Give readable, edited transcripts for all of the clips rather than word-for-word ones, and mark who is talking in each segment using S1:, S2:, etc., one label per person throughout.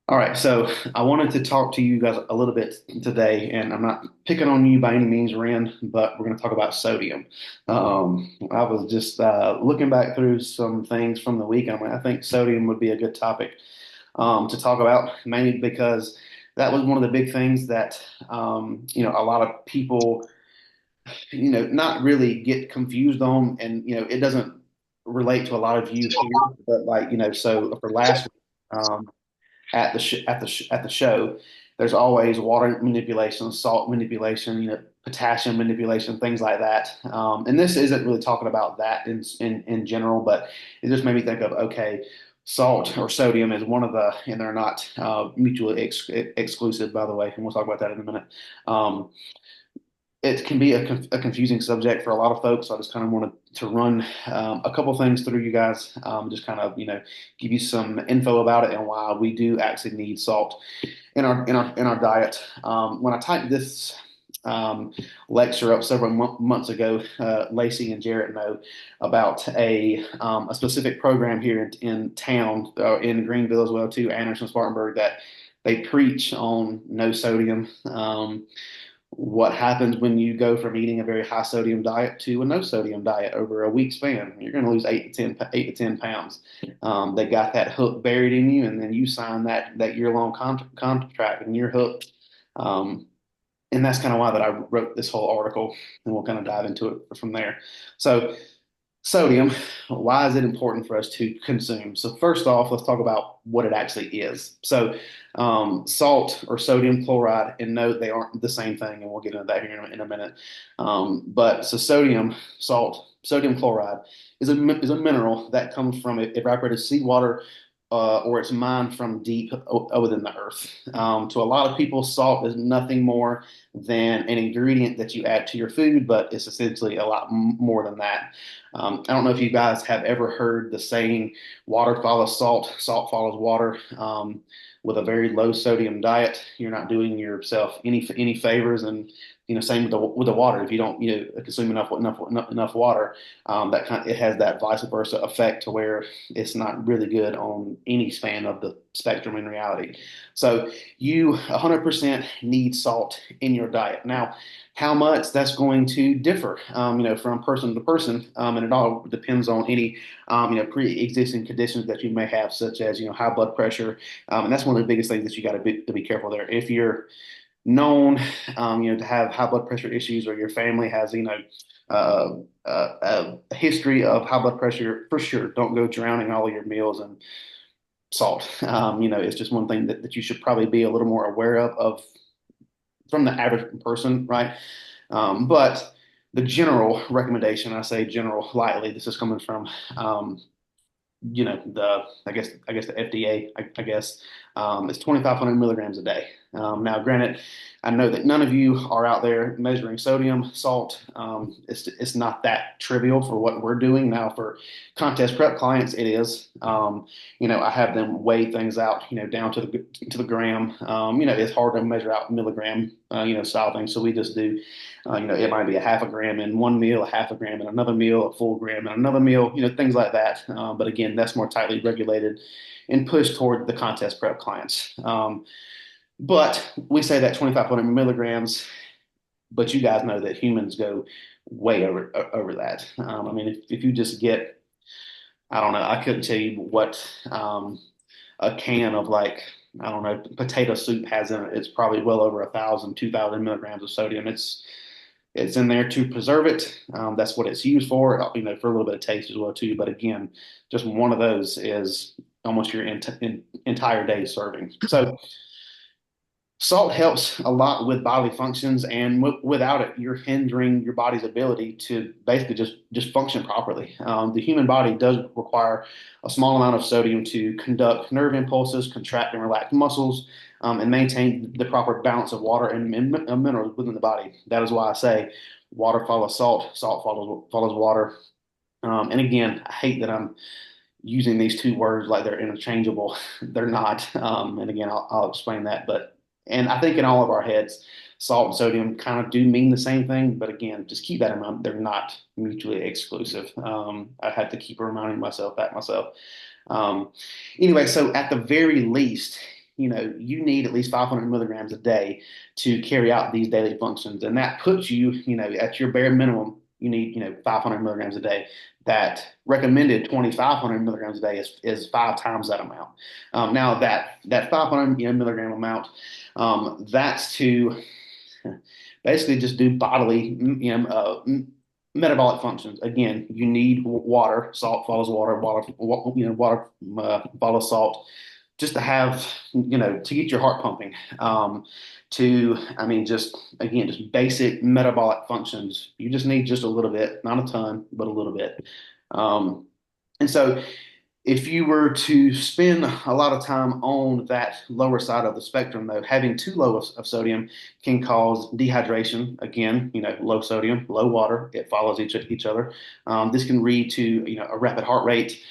S1: All right, so I wanted to talk to you guys a little bit today, and I'm not picking on you by any means, Ren, but we're going to talk about sodium. I was just looking back through some things from the week. I think sodium would be a good topic to talk about, mainly because that was one of the big things that a lot of people not really get confused on, and it doesn't relate to a lot of you here, but like so for last week. At the at the show, there's always water manipulation, salt manipulation, potassium manipulation, things like that. And this isn't really talking about that in general, but it just made me think of okay, salt or sodium is one of the, and they're not mutually exclusive, by the way, and we'll talk about that in a minute. Um, it can be a confusing subject for a lot of folks. So I just kind of wanted to run a couple things through you guys, just kind of give you some info about it and why we do actually need salt in our diet. When I typed this um, lecture up several months ago, Lacey and Jarrett know about a specific program here in town, in Greenville as well too, Anderson Spartanburg, that they preach on no sodium. What happens when you go from eating a very high sodium diet to a no sodium diet over a week span? You're going to lose 8 to 10 pounds. They got that hook buried in you, and then you sign that year long contract, and you're hooked. Um, and that's kind of why that I wrote this whole article, and we'll kind of dive into it from there. So sodium, why is it important for us to consume? So first off, let's talk about what it actually is. So salt or sodium chloride, and note they aren't the same thing, and we'll get into that here in a minute. But so sodium chloride is a mineral that comes from evaporated seawater, or it's mined from deep within the earth. To a lot of people, salt is nothing more than an ingredient that you add to your food, but it's essentially a lot more than that. I don't know if you guys have ever heard the saying, water follows salt, salt follows water. With a very low sodium diet, you're not doing yourself any favors. And same with the water. If you don't consume enough water, it has that vice versa effect to where it's not really good on any span of the spectrum in reality. So you 100% need salt in your diet. Now, how much that's going to differ, from person to person, and it all depends on any, pre-existing conditions that you may have, such as high blood pressure, and that's one of the biggest things that you got to be careful there. If you're known, to have high blood pressure issues, or your family has, uh, a history of high blood pressure, for sure, don't go drowning all of your meals in salt. It's just one thing that you should probably be a little more aware of from the average person, right? But the general recommendation, I say general lightly, this is coming from the I guess the FDA, I guess, is 2,500 milligrams a day. Now, granted, I know that none of you are out there measuring sodium, salt. It's not that trivial for what we're doing now. For contest prep clients, it is. I have them weigh things out, down to the gram. It's hard to measure out milligram, style things. So we just do, it might be a half a gram in one meal, a half a gram in another meal, a full gram in another meal, things like that. But again, that's more tightly regulated and pushed toward the contest prep clients. But we say that 2,500 milligrams, but you guys know that humans go way over that. I mean, if you just get, I don't know, I couldn't tell you what a can of, like, I don't know, potato soup has in it. It's probably well over 1,000, 2,000 milligrams of sodium. It's in there to preserve it. That's what it's used for, for a little bit of taste as well too. But again, just one of those is almost your entire day serving. So salt helps a lot with bodily functions, and without it, you're hindering your body's ability to basically just function properly. The human body does require a small amount of sodium to conduct nerve impulses, contract and relax muscles, and maintain the proper balance of water and minerals within the body. That is why I say water follows salt, salt follows water. And again, I hate that I'm using these two words like they're interchangeable. They're not. And again, I'll explain that. And I think in all of our heads, salt and sodium kind of do mean the same thing. But again, just keep that in mind. They're not mutually exclusive. I have to keep reminding myself that myself. Um, anyway, so at the very least, you need at least 500 milligrams a day to carry out these daily functions. And that puts you, at your bare minimum, you need, 500 milligrams a day. That recommended 2,500 milligrams a day is 5 times that amount. Now that 500 milligram amount, that's to basically just do bodily, metabolic functions. Again, you need water. Salt follows water. Water follows salt. Just to have, to get your heart pumping. Just again, just basic metabolic functions. You just need just a little bit, not a ton, but a little bit. Um, and so if you were to spend a lot of time on that lower side of the spectrum, though, having too low of sodium can cause dehydration. Again, low sodium, low water, it follows each other. This can lead to, a rapid heart rate,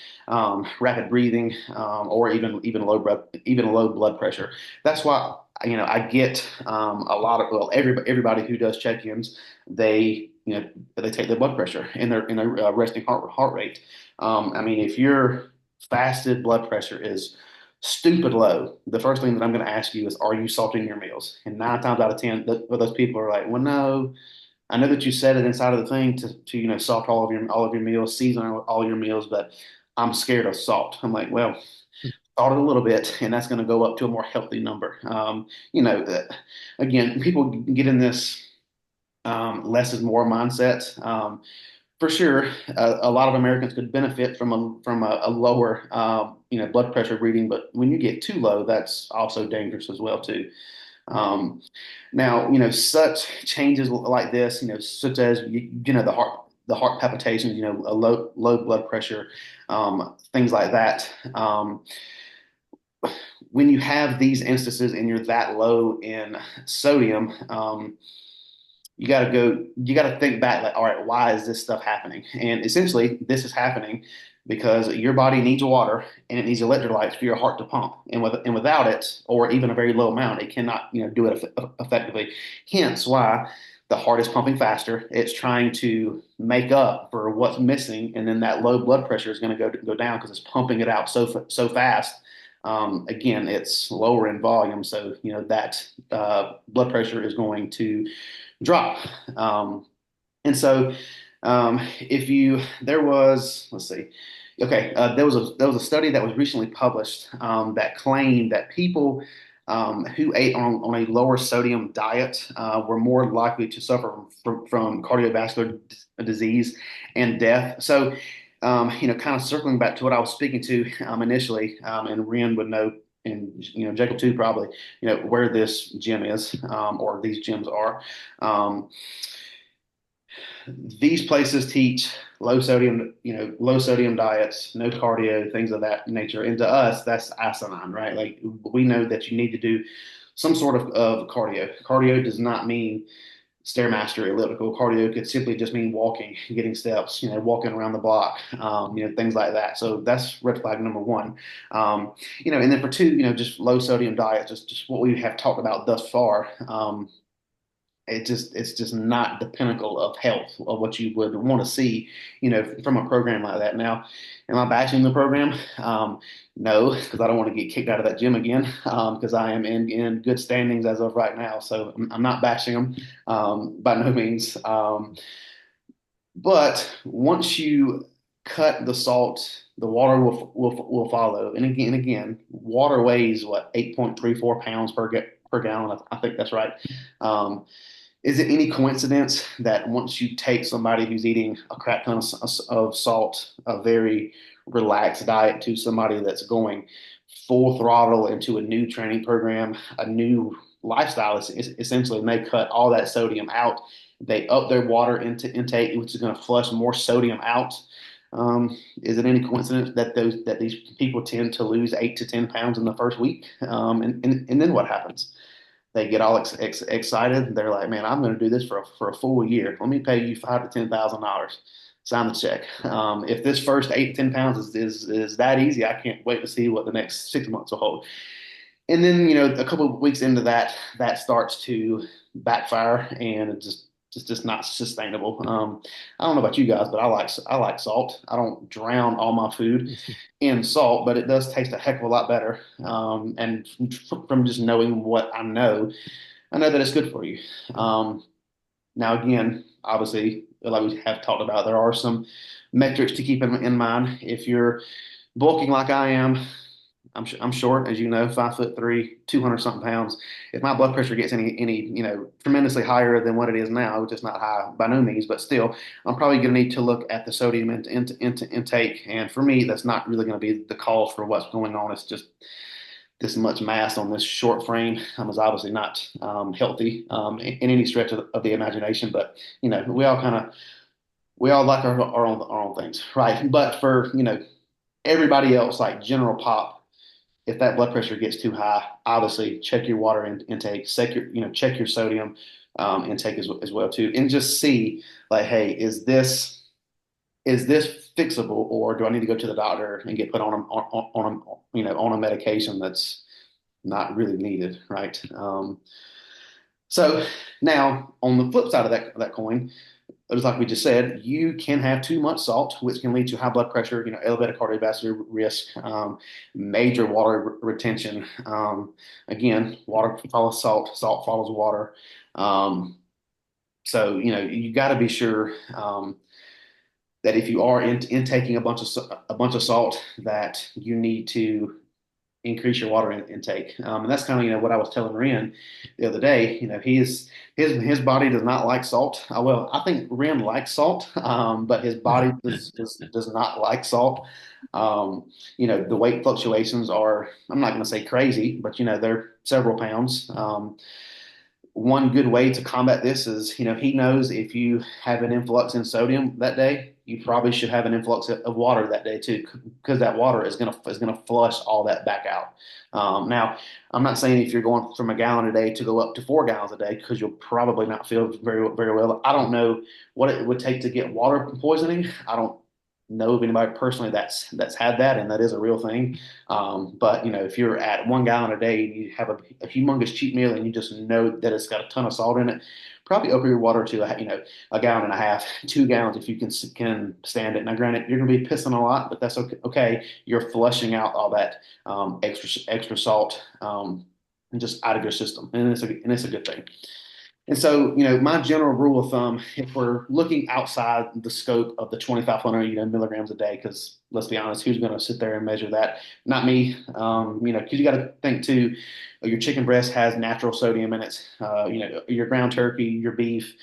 S1: rapid breathing, or even low blood pressure. That's why, I get a lot of, well, everybody who does check-ins, they take their blood pressure and their resting heart rate. If your fasted blood pressure is stupid low, the first thing that I'm going to ask you is, are you salting your meals? And 9 times out of 10, those people are like, well, no, I know that you said it inside of the thing to salt all of your meals, season all your meals, but I'm scared of salt. I'm like, well, salt it a little bit, and that's going to go up to a more healthy number. Again, people get in this less is more mindset. For sure, a lot of Americans could benefit from a lower blood pressure reading, but when you get too low, that's also dangerous as well too. Um, Now, such changes like this, such as the heart palpitations, a low blood pressure, things like that. When you have these instances and you're that low in sodium, you got to think back, like, all right, why is this stuff happening? And essentially this is happening because your body needs water and it needs electrolytes for your heart to pump, and without it, or even a very low amount, it cannot do it effectively. Hence why the heart is pumping faster. It's trying to make up for what's missing, and then that low blood pressure is going to go down because it's pumping it out so fast. Again, it's lower in volume, so that blood pressure is going to drop. And so, if you there was let's see, okay, there was a study that was recently published that claimed that people who ate on a lower sodium diet were more likely to suffer from cardiovascular disease and death. So, kind of circling back to what I was speaking to initially, and Ren would know, and Jacob too probably, where this gym is, or these gyms are. Um, these places teach low sodium diets, no cardio, things of that nature. And to us, that's asinine, right? Like, we know that you need to do some sort of cardio. Cardio does not mean Stairmaster elliptical. Cardio could simply just mean walking, getting steps, walking around the block, things like that. So that's red flag number one. And then for two, just low sodium diet, just what we have talked about thus far. It's just not the pinnacle of health of what you would want to see, from a program like that. Now, am I bashing the program? No, because I don't want to get kicked out of that gym again, because I am in good standings as of right now. So I'm not bashing them, by no means. But once you cut the salt, the water will follow. And again, water weighs what, 8.34 pounds per gallon. I think that's right. Um, is it any coincidence that once you take somebody who's eating a crap ton of salt, a very relaxed diet, to somebody that's going full throttle into a new training program, a new lifestyle, essentially, and they cut all that sodium out, they up their water intake, which is going to flush more sodium out. Is it any coincidence that these people tend to lose 8 to 10 pounds in the first week? And then what happens? They get all excited. They're like, "Man, I'm going to do this for a full year. Let me pay you $5,000 to $10,000. Sign the check." If this first 8 to 10 pounds is that easy, I can't wait to see what the next 6 months will hold. And then, a couple of weeks into that, that starts to backfire, and it just It's just not sustainable. I don't know about you guys, but I like salt. I don't drown all my food in salt, but it does taste a heck of a lot better. And from just knowing what I know that it's good for you. Um, Now, again, obviously, like we have talked about, there are some metrics to keep in mind. If you're bulking like I am, I'm short, as you know, 5'3", 200 something pounds. If my blood pressure gets any tremendously higher than what it is now, which is not high by no means, but still, I'm probably going to need to look at the sodium into intake. And for me, that's not really going to be the cause for what's going on. It's just this much mass on this short frame is obviously not healthy in any stretch of the imagination. But we all like our own things, right? But for everybody else, like general pop, if that blood pressure gets too high, obviously check your water intake, check your sodium intake as well too, and just see like, hey, is this fixable, or do I need to go to the doctor and get put on a medication that's not really needed, right? So now on the flip side of that coin, just like we just said, you can have too much salt, which can lead to high blood pressure, elevated cardiovascular risk, major water retention. Again, water follows salt, salt follows water. Um, so you got to be sure that if you are intaking a bunch of salt, that you need to increase your water intake. And that's kind of what I was telling Ren the other day. His body does not like salt. Well, I think Ren likes salt, but his body does not like salt. The weight fluctuations are, I'm not going to say crazy, but they're several pounds. One good way to combat this is, he knows if you have an influx in sodium that day, you probably should have an influx of water that day too, because that water is gonna flush all that back out. Now, I'm not saying if you're going from a gallon a day to go up to 4 gallons a day, because you'll probably not feel very well. I don't know what it would take to get water poisoning. I don't know of anybody personally that's had that, and that is a real thing. But if you're at 1 gallon a day and you have a humongous cheat meal and you just know that it's got a ton of salt in it, probably up your water to a gallon and a half, 2 gallons if you can stand it. Now, granted, you're going to be pissing a lot, but that's okay. Okay, you're flushing out all that extra salt just out of your system, and it's a good thing. And so, my general rule of thumb, if we're looking outside the scope of the 2,500, milligrams a day, because let's be honest, who's going to sit there and measure that? Not me. Because you got to think too, your chicken breast has natural sodium in it. Your ground turkey, your beef,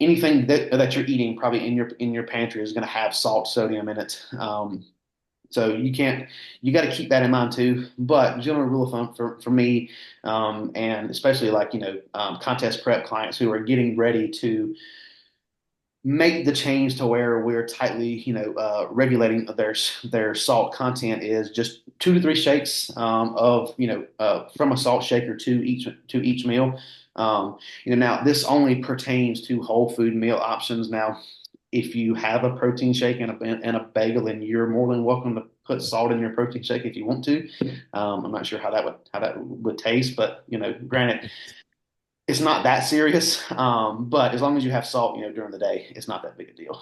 S1: anything that you're eating probably in your pantry is going to have salt, sodium in it. So you got to keep that in mind too. But general rule of thumb for me, and especially like, contest prep clients who are getting ready to make the change to where we're tightly, regulating their salt content is just 2 to 3 shakes of, from a salt shaker to each meal. Now this only pertains to whole food meal options. Now, if you have a protein shake and a bagel, then you're more than welcome to put salt in your protein shake if you want to. I'm not sure how that would taste, but granted, it's not that serious. But as long as you have salt, during the day, it's not that big a deal.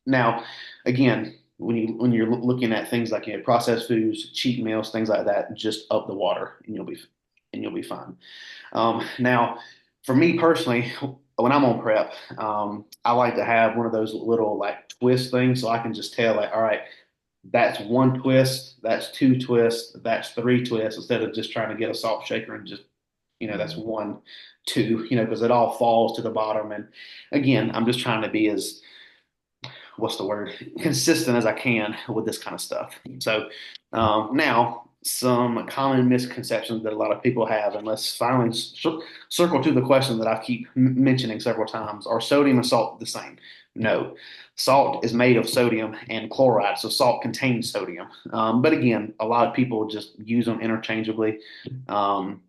S1: Now, again, when you're looking at things like processed foods, cheat meals, things like that, just up the water, and you'll be fine. Now, for me personally, when I'm on prep, I like to have one of those little like twist things, so I can just tell like, all right, that's one twist, that's two twists, that's three twists, instead of just trying to get a salt shaker and just that's one, two, because it all falls to the bottom. And again, I'm just trying to be as, what's the word, consistent as I can with this kind of stuff. So now, some common misconceptions that a lot of people have, and let's finally circle to the question that I keep mentioning several times: are sodium and salt the same? No. Salt is made of sodium and chloride, so salt contains sodium. But again, a lot of people just use them interchangeably. And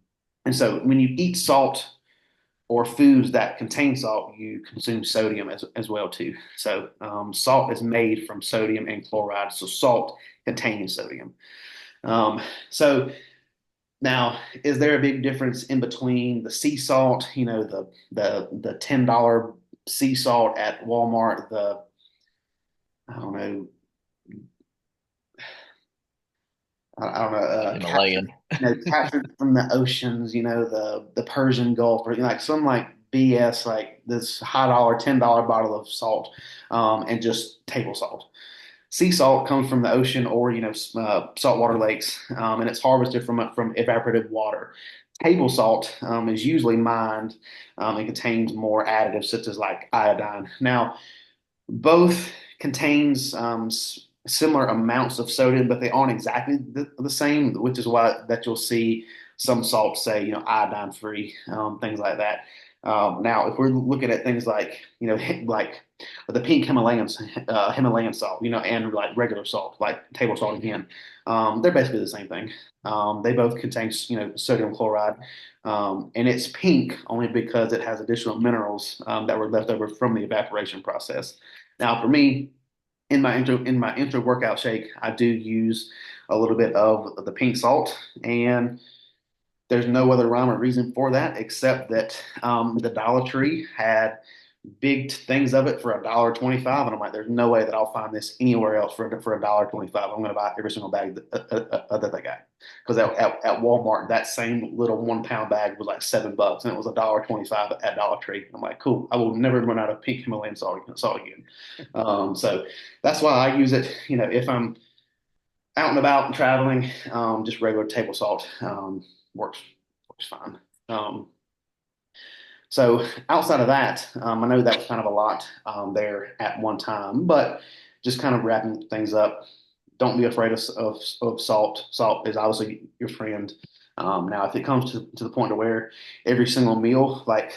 S1: so when you eat salt or foods that contain salt, you consume sodium as well too. So salt is made from sodium and chloride, so salt contains sodium. So Now, is there a big difference in between the sea salt, the $10 sea salt at Walmart, the I don't know, I don't know, captured,
S2: Himalayan.
S1: captured from the oceans, the Persian Gulf, or like some like BS, like this high dollar, $10 bottle of salt, and just table salt. Sea salt comes from the ocean or saltwater lakes, and it's harvested from evaporated water. Table salt is usually mined and contains more additives such as like iodine. Now, both contains similar amounts of sodium, but they aren't exactly the same, which is why that you'll see some salts say, iodine free, things like that. Now, if we're looking at things like, like the pink Himalayan salt, and like regular salt, like table salt again, they're basically the same thing. They both contain, sodium chloride, and it's pink only because it has additional minerals that were left over from the evaporation process. Now, for me, in my intro workout shake, I do use a little bit of the pink salt, and there's no other rhyme or reason for that except that the Dollar Tree had big things of it for $1.25, and I'm like, there's no way that I'll find this anywhere else for $1.25. I'm going to buy every single bag that they got because at Walmart that same little 1 pound bag was like $7, and it was $1.25 at Dollar Tree. I'm like, cool, I will never run out of pink Himalayan salt again. So that's why I use it. If I'm out and about and traveling, just regular table salt works works fine. So outside of that, I know that was kind of a lot there at one time, but just kind of wrapping things up. Don't be afraid of salt. Salt is obviously your friend. Now, if it comes to the point to where every single meal, like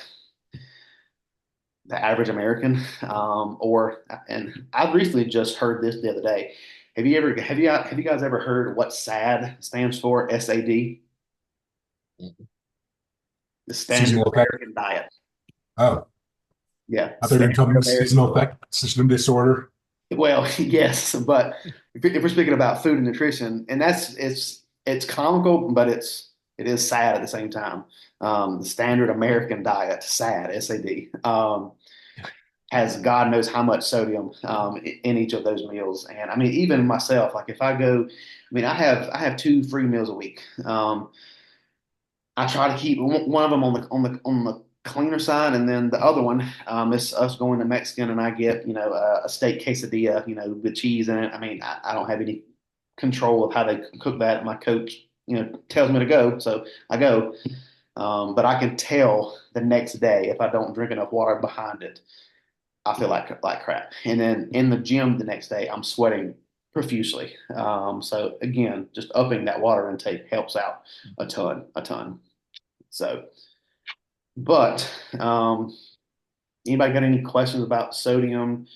S1: the average American, and I've recently just heard this the other day. Have you guys ever heard what SAD stands for? SAD, the Standard
S2: Seasonal effect.
S1: American Diet.
S2: Oh,
S1: Yeah,
S2: I thought you were talking
S1: Standard
S2: about
S1: American.
S2: seasonal effect, system disorder.
S1: Well, yes, but if we're speaking about food and nutrition, and it's comical, but it is sad at the same time. The standard American diet, SAD, SAD, has God knows how much sodium in each of those meals. And I mean, even myself, like if I go, I mean, I have two free meals a week. I try to keep one of them on the cleaner side, and then the other one is us going to Mexican, and I get a steak quesadilla, with cheese in it. I mean, I don't have any control of how they cook that. My coach, tells me to go, so I go. But I can tell the next day if I don't drink enough water behind it, I feel like crap. And then in the gym the next day, I'm sweating profusely. So again, just upping that water intake helps out a ton. So, but anybody got any questions about sodium?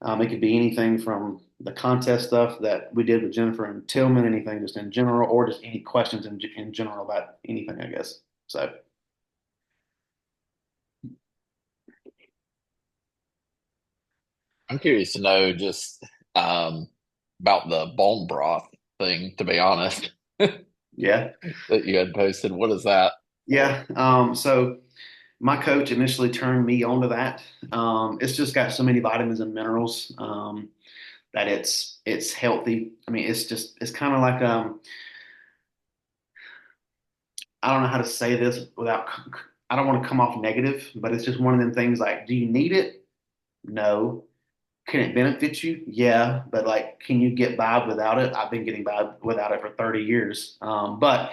S1: It could be anything from the contest stuff that we did with Jennifer and Tillman, anything just in general, or just any questions in general about anything, I guess. So,
S2: I'm curious to know just um, about the bone broth thing, to be honest,
S1: yeah,
S2: that you had posted. What is that?
S1: yeah. So my coach initially turned me onto that. It's just got so many vitamins and minerals that it's healthy. I mean, it's kind of like I don't know how to say this without I don't want to come off negative, but it's just one of them things like, do you need it? No. Can it benefit you? Yeah, but like, can you get by without it? I've been getting by without it for 30 years. But
S2: Hmm.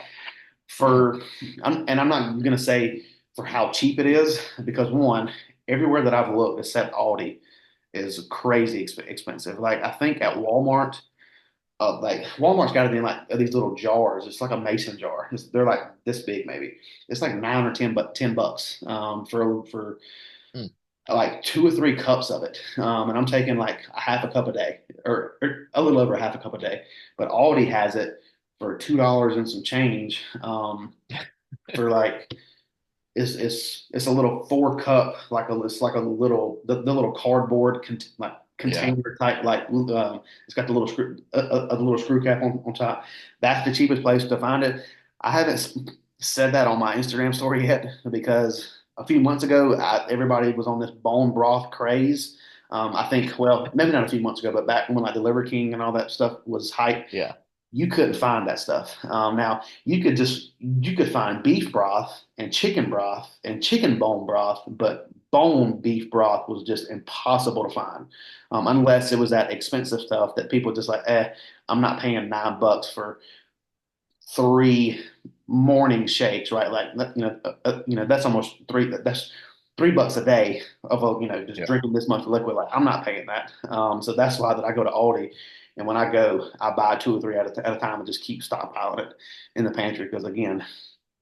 S1: for, and I'm not going to say for how cheap it is, because one, everywhere that I've looked except Aldi is crazy expensive. Like, I think at Walmart, like Walmart's got to be in like these little jars. It's like a mason jar. They're like this big, maybe. It's like 9 or 10, but $10 for
S2: Hmm.
S1: like 2 or 3 cups of it. And I'm taking like a half a cup a day, or a little over a half a cup a day. But Aldi has it for $2 and some change. For like it's a little 4 cup, it's like a little the little cardboard like
S2: Yeah.
S1: container type, like it's got the little screw cap on top. That's the cheapest place to find it. I haven't said that on my Instagram story yet because a few months ago, everybody was on this bone broth craze. I think, well, maybe not a few months ago, but back when like the Liver King and all that stuff was hype,
S2: Yeah.
S1: you couldn't find that stuff. Now you could find beef broth and chicken bone broth, but bone beef broth was just impossible to find, unless it was that expensive stuff that people just like, I'm not paying $9 for three morning shakes, right? Like that's almost three. That's $3 a day of just
S2: Yeah.
S1: drinking this much liquid. Like I'm not paying that. So that's why that I go to Aldi, and when I go, I buy two or three at a time and just keep stockpiling it in the pantry because again,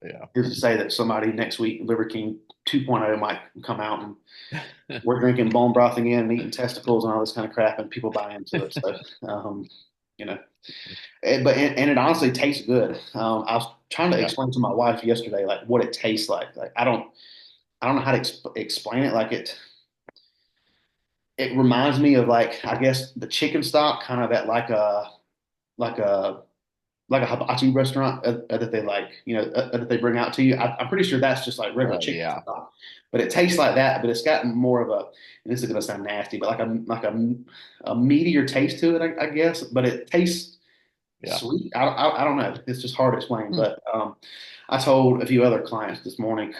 S2: Yeah.
S1: who's to say that somebody next week Liver King 2.0 might come out and we're drinking bone broth again and eating testicles and all this kind of crap, and people buy into it. So, you know, and it honestly tastes good. I was trying to
S2: Yeah.
S1: explain to my wife yesterday, like what it tastes like. Like I don't know how to explain it. Like it reminds me of like I guess the chicken stock, kind of at like a like a hibachi restaurant that they like, that they bring out to you. I'm pretty sure that's just like regular chicken
S2: Yeah.
S1: stock, but it tastes like that. But it's got more of a, and this is gonna sound nasty, but a meatier taste to it, I guess. But it tastes
S2: Yeah.
S1: sweet. I don't know. It's just hard to explain.
S2: Hmm.
S1: But I told a few other clients this morning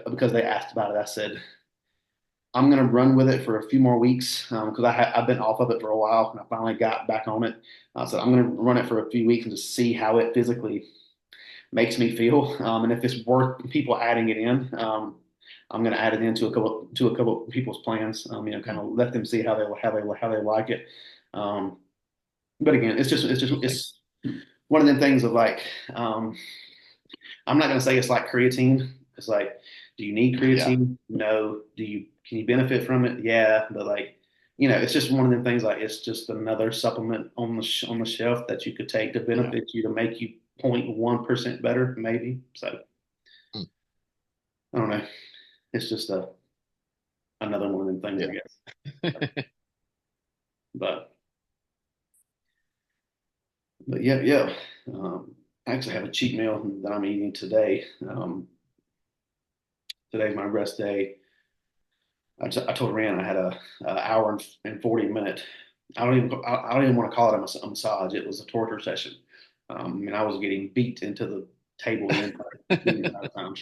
S1: because they asked about it. I said I'm going to run with it for a few more weeks because I've been off of it for a while and I finally got back on it. So I'm going to run it for a few weeks and just see how it physically makes me feel, and if it's worth people adding it in. I'm going to add it into a couple of people's plans. Kind
S2: Hmm.
S1: of let them see how they like it. Um, but again,
S2: Interesting.
S1: it's one of them things of like, I'm not going to say it's like creatine. It's like, do you need
S2: Yeah.
S1: creatine? No. Can you benefit from it? Yeah, but like, it's just one of them things. Like, it's just another supplement on on the shelf that you could take to
S2: Yeah.
S1: benefit you to make you 0.1% better, maybe. So
S2: Hmm.
S1: I don't know. It's just another one of them things, I
S2: Yeah.
S1: guess. But but yeah, yeah. I actually have a cheat meal that I'm eating today. Today's my rest day. I told Rand I had a hour and 40 minute. I don't even want to call it a massage. It was a torture session. I mean, I was getting beat into the table the entire time.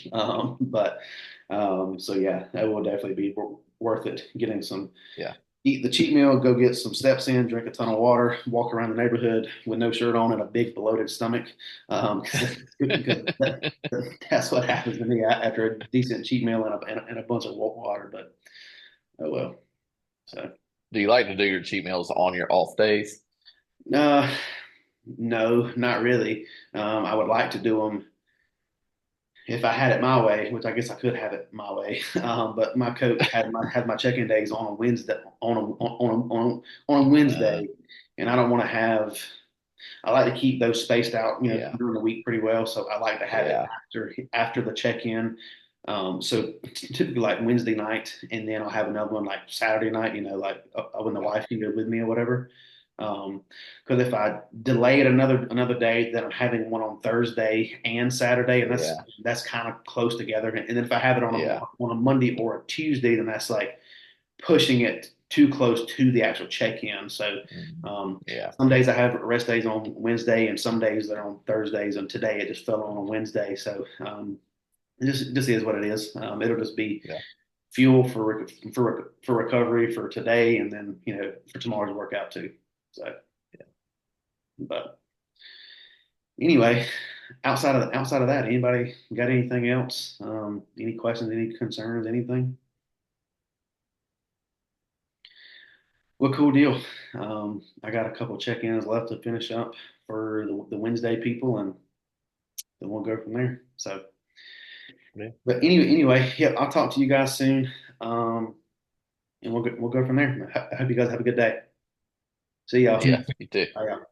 S1: So yeah, that will definitely be worth it. Getting some
S2: Yeah.
S1: eat the cheat meal, go get some steps in, drink a ton of water, walk around the neighborhood with no shirt on and a big bloated stomach. Because that's what happens to me after a decent cheat meal and a bunch of water. But oh well. So
S2: Do you like to do your cheat meals on your off days?
S1: uh, no, not really. I would like to do them if I had it my way, which I guess I could have it my way. But my coach had my check-in days on a Wednesday on a
S2: Uh,
S1: Wednesday, and I don't want to have. I like to keep those spaced out,
S2: yeah.
S1: during the week pretty well. So I like to have it
S2: Yeah.
S1: after the check-in. So typically like Wednesday night, and then I'll have another one like Saturday night. Like when the
S2: Yeah.
S1: wife can go with me or whatever. Because if I delay it another day, then I'm having one on Thursday and Saturday, and that's
S2: Yeah.
S1: that's kind of close together. And then if I have it
S2: Yeah.
S1: on a Monday or a Tuesday, then that's like pushing it too close to the actual check-in. So
S2: Mhm.
S1: um,
S2: Yeah.
S1: some days I have rest days on Wednesday, and some days they're on Thursdays. And today it just fell on a Wednesday, so it just is what it is. It'll just be
S2: Yeah.
S1: fuel for recovery for today, and then for tomorrow's workout too. So, but anyway, outside of that, anybody got anything else? Any questions? Any concerns? Anything? Well, cool deal. I got a couple check-ins left to finish up for the Wednesday people, and then we'll go from there. So,
S2: Yeah.
S1: but anyway, yeah, I'll talk to you guys soon, um, and we'll go from there. I hope you guys have a good day. See y'all.
S2: Yeah. You too.
S1: Bye, y'all.